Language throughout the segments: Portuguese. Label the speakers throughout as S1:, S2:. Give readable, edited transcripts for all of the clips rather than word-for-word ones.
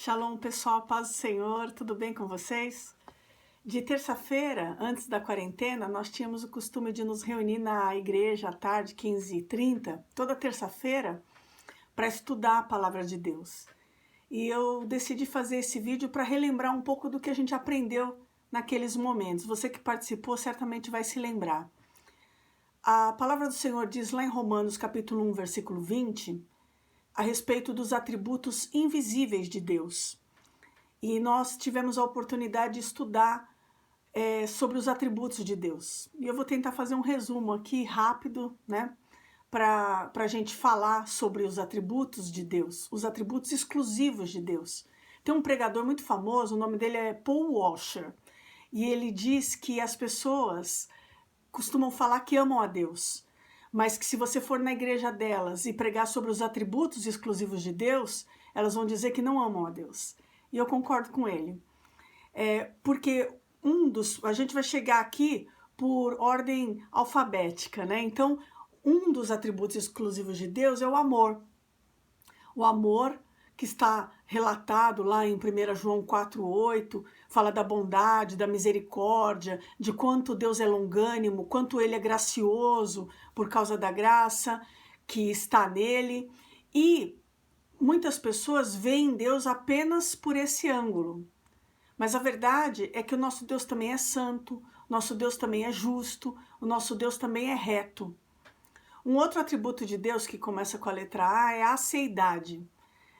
S1: Shalom, pessoal, paz do Senhor, tudo bem com vocês? De terça-feira, antes da quarentena, nós tínhamos o costume de nos reunir na igreja à tarde, 15h30, toda terça-feira, para estudar a palavra de Deus. E eu decidi fazer esse vídeo para relembrar um pouco do que a gente aprendeu naqueles momentos. Você que participou certamente vai se lembrar. A palavra do Senhor diz lá em Romanos capítulo 1, versículo 20, a respeito dos atributos invisíveis de Deus. E nós tivemos a oportunidade de estudar sobre os atributos de Deus. E eu vou tentar fazer um resumo aqui rápido, né, para a gente falar sobre os atributos de Deus, os atributos exclusivos de Deus. Tem um pregador muito famoso, o nome dele é Paul Washer, e ele diz que as pessoas costumam falar que amam a Deus, mas que se você for na igreja delas e pregar sobre os atributos exclusivos de Deus, elas vão dizer que não amam a Deus. E eu concordo com ele. Porque a gente vai chegar aqui por ordem alfabética, né? Então, um dos atributos exclusivos de Deus é o amor. O amor que está relatado lá em 1 João 4,8, fala da bondade, da misericórdia, de quanto Deus é longânimo, quanto Ele é gracioso por causa da graça que está nele. E muitas pessoas veem Deus apenas por esse ângulo. Mas a verdade é que o nosso Deus também é santo, nosso Deus também é justo, o nosso Deus também é reto. Um outro atributo de Deus que começa com a letra A é a aceidade.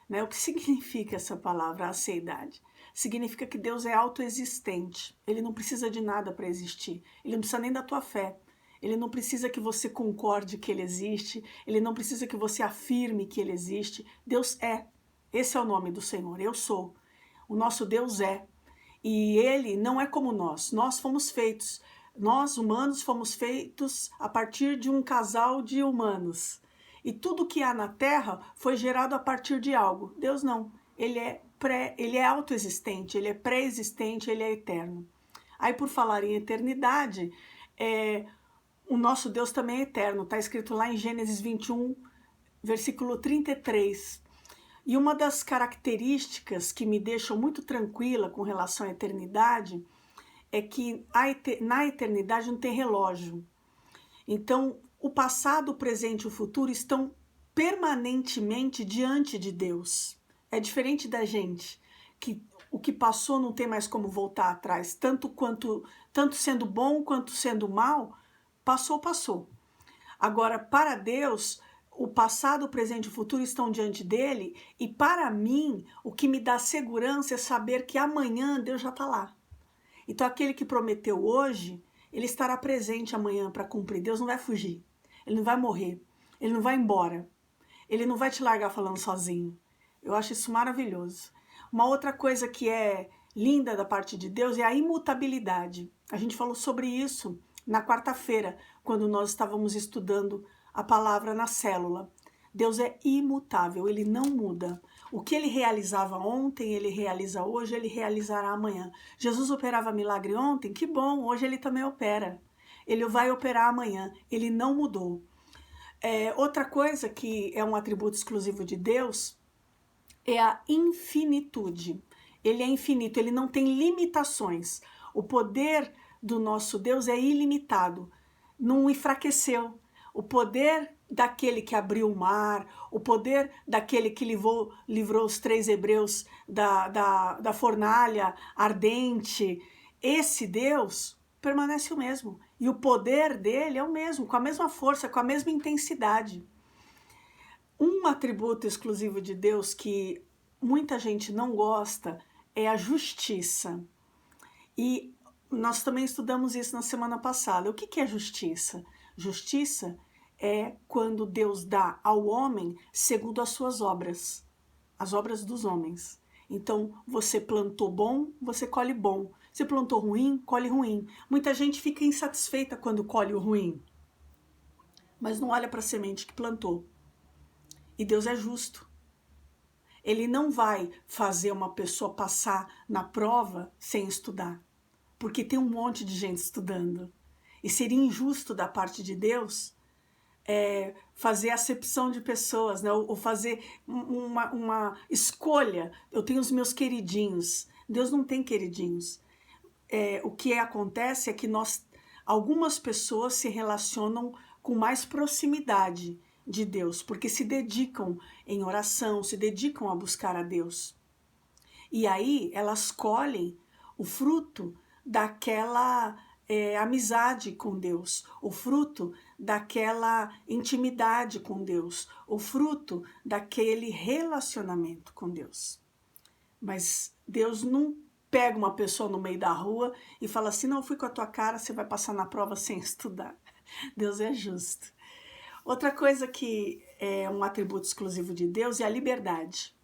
S1: Né? O que significa essa palavra, aceidade? Significa que Deus é autoexistente, Ele não precisa de nada para existir, Ele não precisa nem da tua fé, Ele não precisa que você concorde que Ele existe, Ele não precisa que você afirme que Ele existe. Deus é, esse é o nome do Senhor, eu sou, o nosso Deus é, e Ele não é como nós fomos feitos, nós humanos fomos feitos a partir de um casal de humanos. E tudo que há na Terra foi gerado a partir de algo. Deus não. Ele é autoexistente, Ele é pré-existente, Ele é eterno. Aí, por falar em eternidade, o nosso Deus também é eterno. Está escrito lá em Gênesis 21, versículo 33. E uma das características que me deixam muito tranquila com relação à eternidade é que na eternidade não tem relógio. Então, o passado, o presente e o futuro estão permanentemente diante de Deus. É diferente da gente, que o que passou não tem mais como voltar atrás, tanto sendo bom quanto sendo mal, passou. Agora, para Deus, o passado, o presente e o futuro estão diante dele, e para mim, o que me dá segurança é saber que amanhã Deus já está lá. Então, aquele que prometeu hoje, ele estará presente amanhã para cumprir. Deus não vai fugir. Ele não vai morrer, ele não vai embora, ele não vai te largar falando sozinho. Eu acho isso maravilhoso. Uma outra coisa que é linda da parte de Deus é a imutabilidade. A gente falou sobre isso na quarta-feira, quando nós estávamos estudando a palavra na célula. Deus é imutável, Ele não muda. O que Ele realizava ontem, Ele realiza hoje, Ele realizará amanhã. Jesus operava milagre ontem, que bom, hoje Ele também opera. Ele vai operar amanhã, Ele não mudou. Outra coisa que é um atributo exclusivo de Deus é a infinitude. Ele é infinito, Ele não tem limitações. O poder do nosso Deus é ilimitado, não enfraqueceu. O poder daquele que abriu o mar, o poder daquele que livrou os 3 hebreus da fornalha ardente, esse Deus permanece o mesmo. E o poder dele é o mesmo, com a mesma força, com a mesma intensidade. Um atributo exclusivo de Deus que muita gente não gosta é a justiça. E nós também estudamos isso na semana passada. O que é justiça? Justiça é quando Deus dá ao homem segundo as suas obras, as obras dos homens. Então, você plantou bom, você colhe bom. Você plantou ruim, colhe ruim. Muita gente fica insatisfeita quando colhe o ruim, mas não olha para a semente que plantou. E Deus é justo. Ele não vai fazer uma pessoa passar na prova sem estudar, porque tem um monte de gente estudando. E seria injusto da parte de Deus fazer acepção de pessoas, né? Ou fazer uma escolha. Eu tenho os meus queridinhos. Deus não tem queridinhos. O que acontece é que algumas pessoas se relacionam com mais proximidade de Deus, porque se dedicam em oração, se dedicam a buscar a Deus. E aí elas colhem o fruto daquela amizade com Deus, o fruto daquela intimidade com Deus, o fruto daquele relacionamento com Deus. Mas Deus não pega uma pessoa no meio da rua e fala assim, não, eu fui com a tua cara, você vai passar na prova sem estudar. Deus é justo. Outra coisa que é um atributo exclusivo de Deus é a liberdade.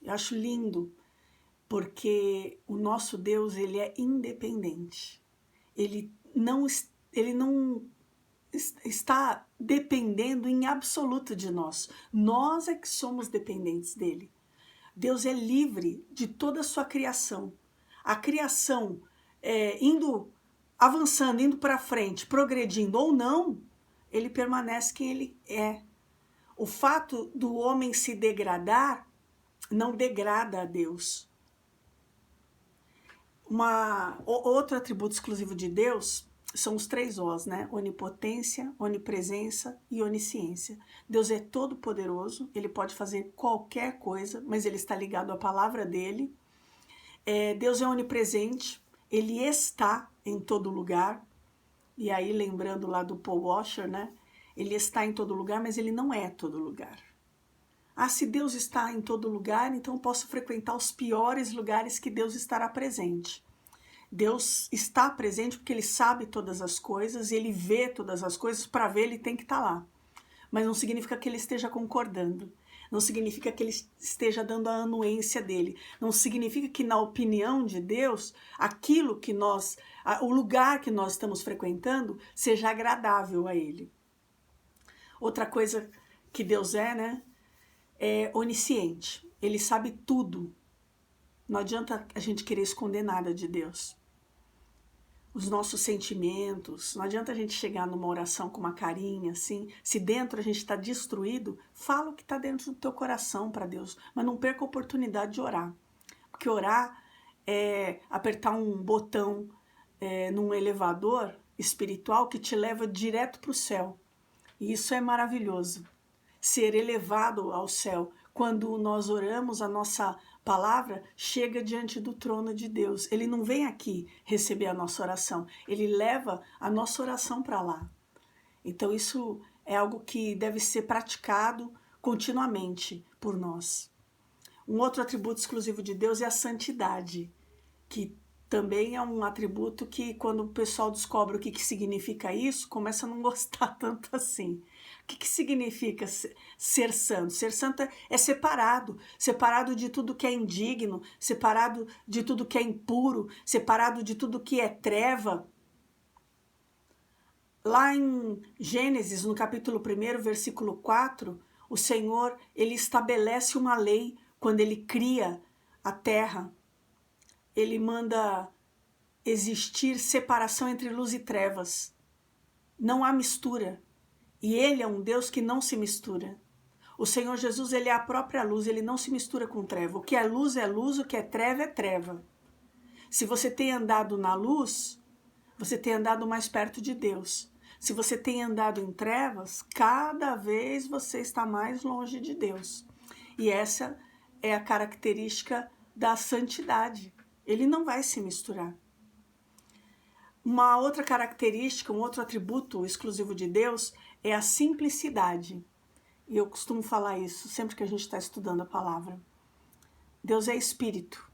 S1: Eu acho lindo, porque o nosso Deus, ele é independente. Ele não está dependendo em absoluto de nós. Nós é que somos dependentes dele. Deus é livre de toda a sua criação. A criação avançando, indo para frente, progredindo ou não, ele permanece quem ele é. O fato do homem se degradar não degrada a Deus. Outro atributo exclusivo de Deus são os 3 Os, né? Onipotência, onipresença e onisciência. Deus é todo poderoso, ele pode fazer qualquer coisa, mas ele está ligado à palavra dele. Deus é onipresente, ele está em todo lugar. E aí, lembrando lá do Paul Washer, né? Ele está em todo lugar, mas ele não é todo lugar. Ah, se Deus está em todo lugar, então eu posso frequentar os piores lugares que Deus estará presente. Deus está presente porque ele sabe todas as coisas, ele vê todas as coisas, para ver ele tem que estar lá. Mas não significa que ele esteja concordando, não significa que ele esteja dando a anuência dele, não significa que na opinião de Deus, aquilo que o lugar que nós estamos frequentando seja agradável a ele. Outra coisa que Deus né? É onisciente, ele sabe tudo. Não adianta a gente querer esconder nada de Deus. Os nossos sentimentos, não adianta a gente chegar numa oração com uma carinha assim, se dentro a gente está destruído, fala o que está dentro do teu coração para Deus, mas não perca a oportunidade de orar, porque orar é apertar um botão num elevador espiritual que te leva direto para o céu, e isso é maravilhoso, ser elevado ao céu. Quando nós oramos, a nossa palavra chega diante do trono de Deus. Ele não vem aqui receber a nossa oração, ele leva a nossa oração para lá. Então isso é algo que deve ser praticado continuamente por nós. Um outro atributo exclusivo de Deus é a santidade, que também é um atributo que, quando o pessoal descobre o que significa isso, começa a não gostar tanto assim. O que significa ser santo? Ser santo é separado de tudo que é indigno, separado de tudo que é impuro, separado de tudo que é treva. Lá em Gênesis, no capítulo 1, versículo 4, o Senhor, ele estabelece uma lei quando ele cria a terra. Ele manda existir separação entre luz e trevas. Não há mistura. E ele é um Deus que não se mistura. O Senhor Jesus, ele é a própria luz, ele não se mistura com treva. O que é luz, o que é treva. Se você tem andado na luz, você tem andado mais perto de Deus. Se você tem andado em trevas, cada vez você está mais longe de Deus. E essa é a característica da santidade. Ele não vai se misturar. Uma outra característica, um outro atributo exclusivo de Deus é a simplicidade. E eu costumo falar isso sempre que a gente está estudando a palavra. Deus é espírito.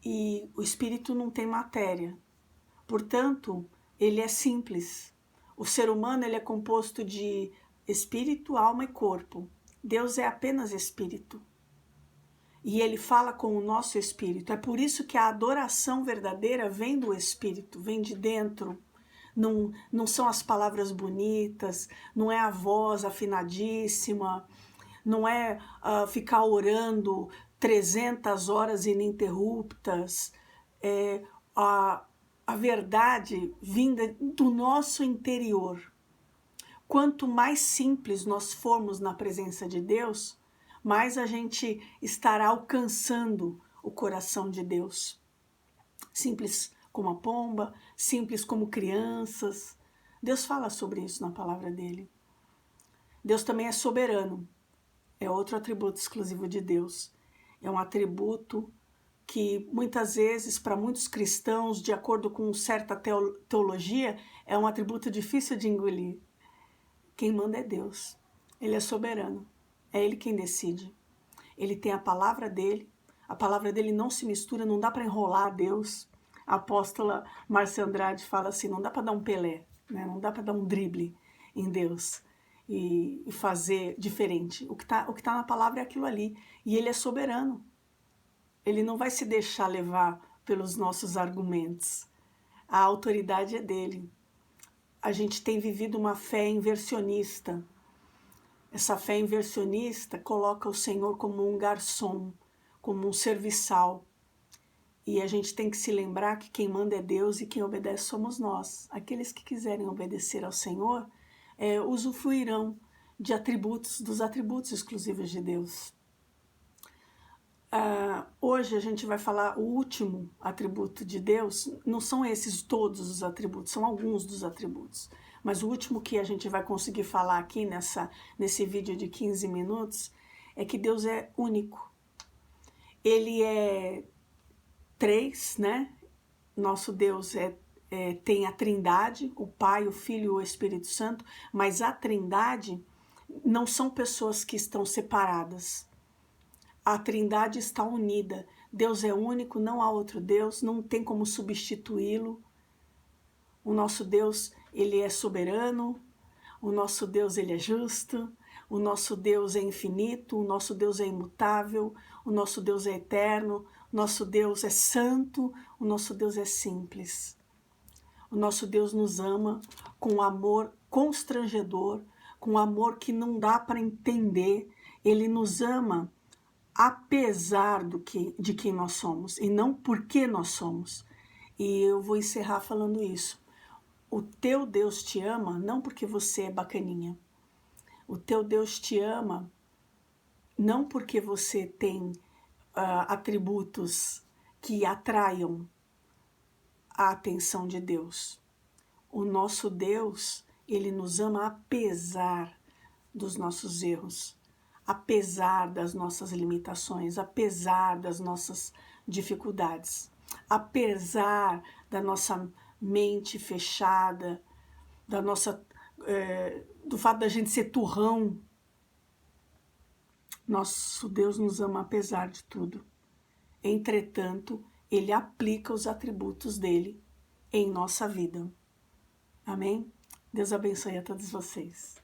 S1: E o espírito não tem matéria. Portanto, ele é simples. O ser humano ele é composto de espírito, alma e corpo. Deus é apenas espírito. E ele fala com o nosso espírito. É por isso que a adoração verdadeira vem do espírito, vem de dentro. Não são as palavras bonitas, não é a voz afinadíssima, não é ficar orando 300 horas ininterruptas. É a verdade vinda do nosso interior. quanto mais simples nós formos na presença de Deus, mais a gente estará alcançando o coração de Deus. Simples como a pomba, simples como crianças. Deus fala sobre isso na palavra dele. Deus também é soberano. É outro atributo exclusivo de Deus. É um atributo que muitas vezes, para muitos cristãos, de acordo com certa teologia, é um atributo difícil de engolir. Quem manda é Deus. Ele é soberano. É Ele quem decide. Ele tem a palavra dele não se mistura, não dá para enrolar a Deus. A apóstola Márcia Andrade fala assim, não dá para dar um Pelé, né? Não dá para dar um drible em Deus e fazer diferente. O que tá na palavra é aquilo ali. E ele é soberano. Ele não vai se deixar levar pelos nossos argumentos. A autoridade é dele. A gente tem vivido uma fé inversionista. Essa fé inversionista coloca o Senhor como um garçom, como um serviçal. E a gente tem que se lembrar que quem manda é Deus e quem obedece somos nós. Aqueles que quiserem obedecer ao Senhor usufruirão dos atributos exclusivos de Deus. Hoje a gente vai falar o último atributo de Deus. Não são esses todos os atributos, são alguns dos atributos. Mas o último que a gente vai conseguir falar aqui nesse vídeo de 15 minutos é que Deus é único. Ele é três, né? Nosso Deus tem a Trindade, o Pai, o Filho e o Espírito Santo, mas a Trindade não são pessoas que estão separadas. A Trindade está unida. Deus é único, não há outro Deus, não tem como substituí-lo. O nosso Deus, ele é soberano, o nosso Deus, ele é justo, o nosso Deus é infinito, o nosso Deus é imutável, o nosso Deus é eterno, o nosso Deus é santo, o nosso Deus é simples. O nosso Deus nos ama com amor constrangedor, com amor que não dá para entender. Ele nos ama apesar de quem nós somos e não porque nós somos. E eu vou encerrar falando isso. O teu Deus te ama não porque você é bacaninha. O teu Deus te ama não porque você tem atributos que atraiam a atenção de Deus. O nosso Deus, ele nos ama apesar dos nossos erros, apesar das nossas limitações, apesar das nossas dificuldades, apesar da nossa mente fechada, do fato da gente ser turrão. Nosso Deus nos ama apesar de tudo. Entretanto, ele aplica os atributos dele em nossa vida. Amém? Deus abençoe a todos vocês.